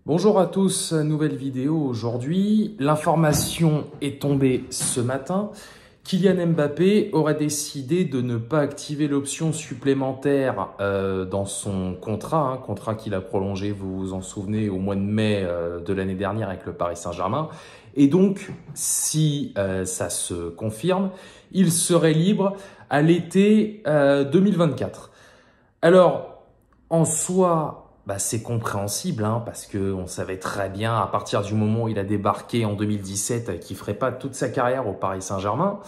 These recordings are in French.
Bonjour à tous, nouvelle vidéo aujourd'hui. L'information est tombée ce matin. Kylian Mbappé aurait décidé de ne pas activer l'option supplémentaire dans son contrat qu'il a prolongé, vous vous en souvenez, au mois de mai de l'année dernière avec le Paris Saint-Germain. Et donc, si ça se confirme, il serait libre à l'été 2024. Alors, en soi, c'est compréhensible parce qu'on savait très bien à partir du moment où il a débarqué en 2017 qu'il ne ferait pas toute sa carrière au Paris Saint-Germain.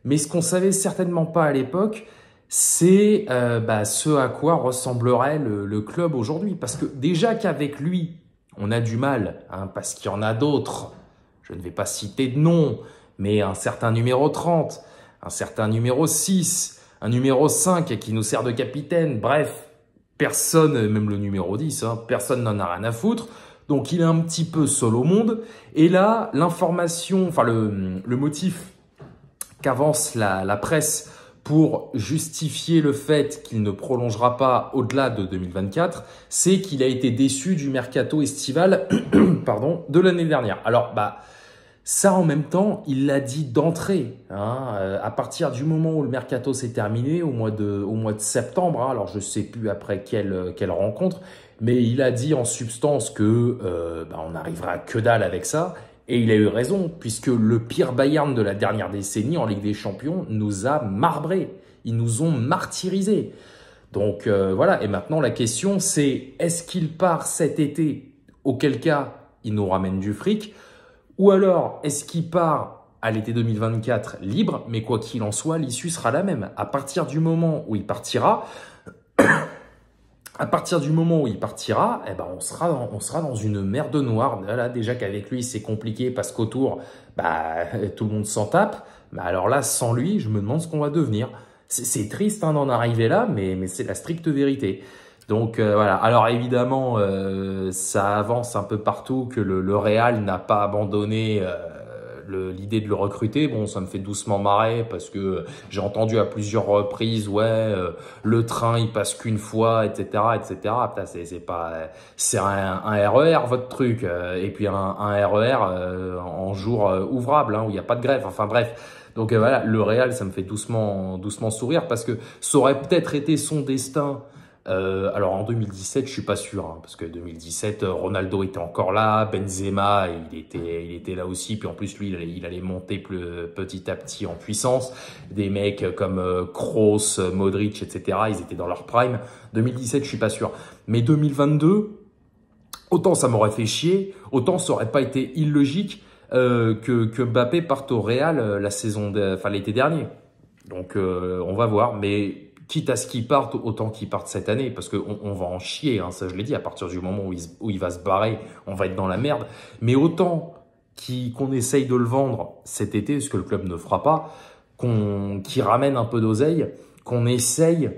Mais ce qu'on savait certainement pas à l'époque, c'est ce à quoi ressemblerait le club aujourd'hui. Parce que déjà qu'avec lui, on a du mal, parce qu'il y en a d'autres. Je ne vais pas citer de nom, mais un certain numéro 30, un certain numéro 6, un numéro 5 qui nous sert de capitaine, bref. Personne, même le numéro 10, personne n'en a rien à foutre. Donc, il est un petit peu seul au monde. Et là, l'information, le motif qu'avance la presse pour justifier le fait qu'il ne prolongera pas au-delà de 2024, c'est qu'il a été déçu du mercato estival de l'année dernière. Alors, ça, en même temps, il l'a dit d'entrée. À partir du moment où le mercato s'est terminé, au mois de septembre, alors je ne sais plus après quelle rencontre, mais il a dit en substance que on n'arrivera que dalle avec ça. Et il a eu raison, puisque le pire Bayern de la dernière décennie en Ligue des Champions nous a marbrés. Ils nous ont martyrisés. Donc voilà, et maintenant la question c'est, est-ce qu'il part cet été? Auquel cas, il nous ramène du fric. Ou alors, est-ce qu'il part à l'été 2024 libre? Mais quoi qu'il en soit, l'issue sera la même. À partir du moment où il partira, on sera dans une merde noire. Là, déjà qu'avec lui, c'est compliqué parce qu'autour, tout le monde s'en tape. Alors là, sans lui, je me demande ce qu'on va devenir. C'est triste d'en arriver là, mais c'est la stricte vérité. Donc voilà, alors évidemment, ça avance un peu partout que le Real n'a pas abandonné l'idée de le recruter. Bon, ça me fait doucement marrer parce que j'ai entendu à plusieurs reprises, le train il passe qu'une fois, etc., etc. C'est un RER votre truc, et puis un RER en jour ouvrable, où il n'y a pas de grève. Enfin bref. Donc voilà, le Real, ça me fait doucement sourire parce que ça aurait peut-être été son destin. Alors en 2017, je suis pas sûr, parce que 2017, Ronaldo était encore là, Benzema, il était là aussi, puis en plus lui, il allait monter petit à petit en puissance. Des mecs comme Kroos, Modric, etc., ils étaient dans leur prime. 2017, je suis pas sûr, mais 2022, autant ça m'aurait fait chier, autant ça aurait pas été illogique que Mbappé parte au Real l'été dernier. Donc on va voir, mais quitte à ce qu'il parte, autant qu'il parte cette année, parce qu'on va en chier, ça je l'ai dit, à partir du moment où il va se barrer, on va être dans la merde. Mais autant qu'on essaye de le vendre cet été, ce que le club ne fera pas, qu'il ramène un peu d'oseille, qu'on essaye,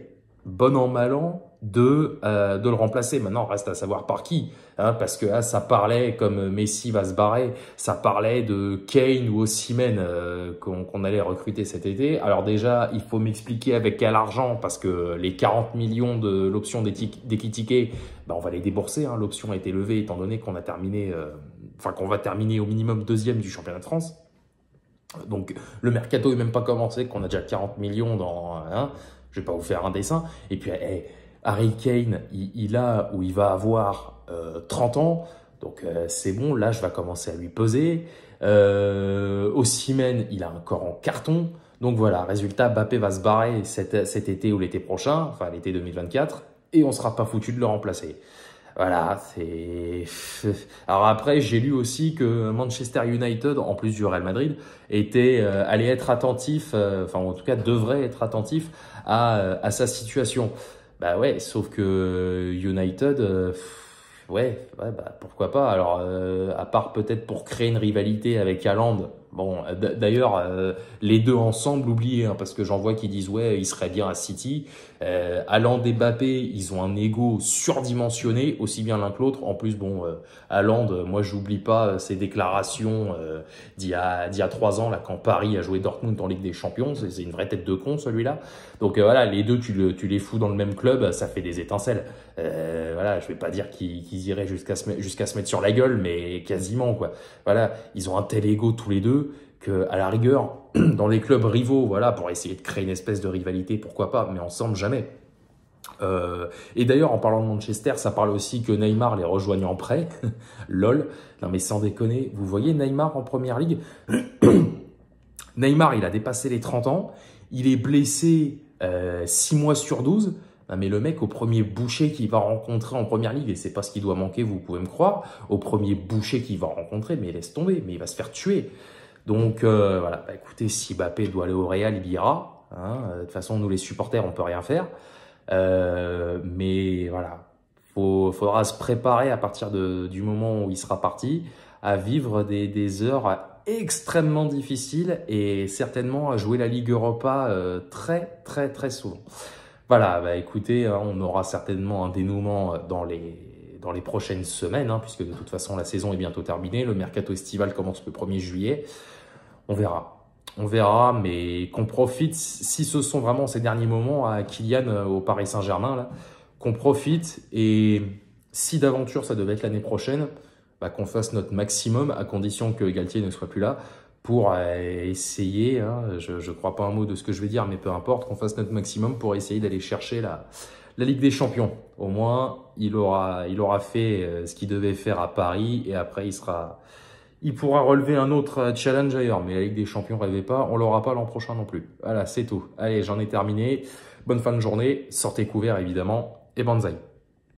bon an mal an, de le remplacer. Maintenant, reste à savoir par qui, parce que là, ça parlait, comme Messi va se barrer, ça parlait de Kane ou Osimhen qu'on allait recruter cet été. Alors déjà, il faut m'expliquer avec quel argent, parce que les 40 millions de l'option d'Ekitike, on va les débourser. L'option a été levée étant donné qu'on a terminé, qu'on va terminer au minimum deuxième du championnat de France. Donc le mercato est même pas commencé, qu'on a déjà 40 millions dans... je vais pas vous faire un dessin. Et puis, Harry Kane, il va avoir 30 ans, donc c'est bon, l'âge va commencer à lui peser. Osimhen, il a un corps en carton. Donc voilà, résultat, Mbappé va se barrer cet été ou l'été prochain, enfin l'été 2024, et on sera pas foutu de le remplacer. Voilà, c'est... Alors après, j'ai lu aussi que Manchester United, en plus du Real Madrid, allait être attentif, en tout cas devrait être attentif à sa situation. Sauf que United, pourquoi pas. Alors, à part peut-être pour créer une rivalité avec Haaland. Bon, d'ailleurs, les deux ensemble, oubliez, parce que j'en vois qui disent il serait bien à City. Haaland et Mbappé, ils ont un ego surdimensionné, aussi bien l'un que l'autre. En plus, Haaland, moi, j'oublie pas ses déclarations d'il y a 3 ans, là, quand Paris a joué Dortmund en Ligue des Champions. C'est une vraie tête de con, celui-là. Donc voilà, les deux, tu les fous dans le même club, ça fait des étincelles. Voilà, je vais pas dire qu'ils iraient jusqu'à se mettre sur la gueule, mais quasiment, quoi. Voilà, ils ont un tel ego tous les deux que, à la rigueur, dans les clubs rivaux, voilà, pour essayer de créer une espèce de rivalité, pourquoi pas, mais ensemble, jamais. Et d'ailleurs, en parlant de Manchester, ça parle aussi que Neymar les rejoigne en prêt. Lol. Non mais sans déconner, vous voyez Neymar en Première Ligue? Neymar, il a dépassé les 30 ans. Il est blessé 6 mois sur 12. Non mais le mec, au premier boucher qu'il va rencontrer en Première Ligue, et c'est pas ce qui doit manquer, vous pouvez me croire, au premier boucher qu'il va rencontrer, mais laisse tomber, mais il va se faire tuer. Donc voilà, bah, écoutez, si Mbappé doit aller au Real, il ira. Hein. De toute façon, nous les supporters, on peut rien faire. Mais voilà, faudra se préparer à partir du moment où il sera parti à vivre des heures extrêmement difficiles et certainement à jouer la Ligue Europa très très très souvent. Voilà, bah écoutez, hein, on aura certainement un dénouement dans les prochaines semaines, hein, puisque de toute façon la saison est bientôt terminée, le mercato estival commence le 1er juillet, on verra. On verra, mais qu'on profite, si ce sont vraiment ces derniers moments à Kylian au Paris Saint-Germain, là, qu'on profite, et si d'aventure ça devait être l'année prochaine, bah, qu'on fasse notre maximum, à condition que Galtier ne soit plus là, pour essayer, hein, je ne crois pas un mot de ce que je vais dire, mais peu importe, qu'on fasse notre maximum pour essayer d'aller chercher la Ligue des Champions. Au moins, il aura fait ce qu'il devait faire à Paris, et après il pourra relever un autre challenge ailleurs, mais la Ligue des Champions, rêvez pas, on l'aura pas l'an prochain non plus. Voilà, c'est tout. Allez, j'en ai terminé. Bonne fin de journée, sortez couverts évidemment, et banzai.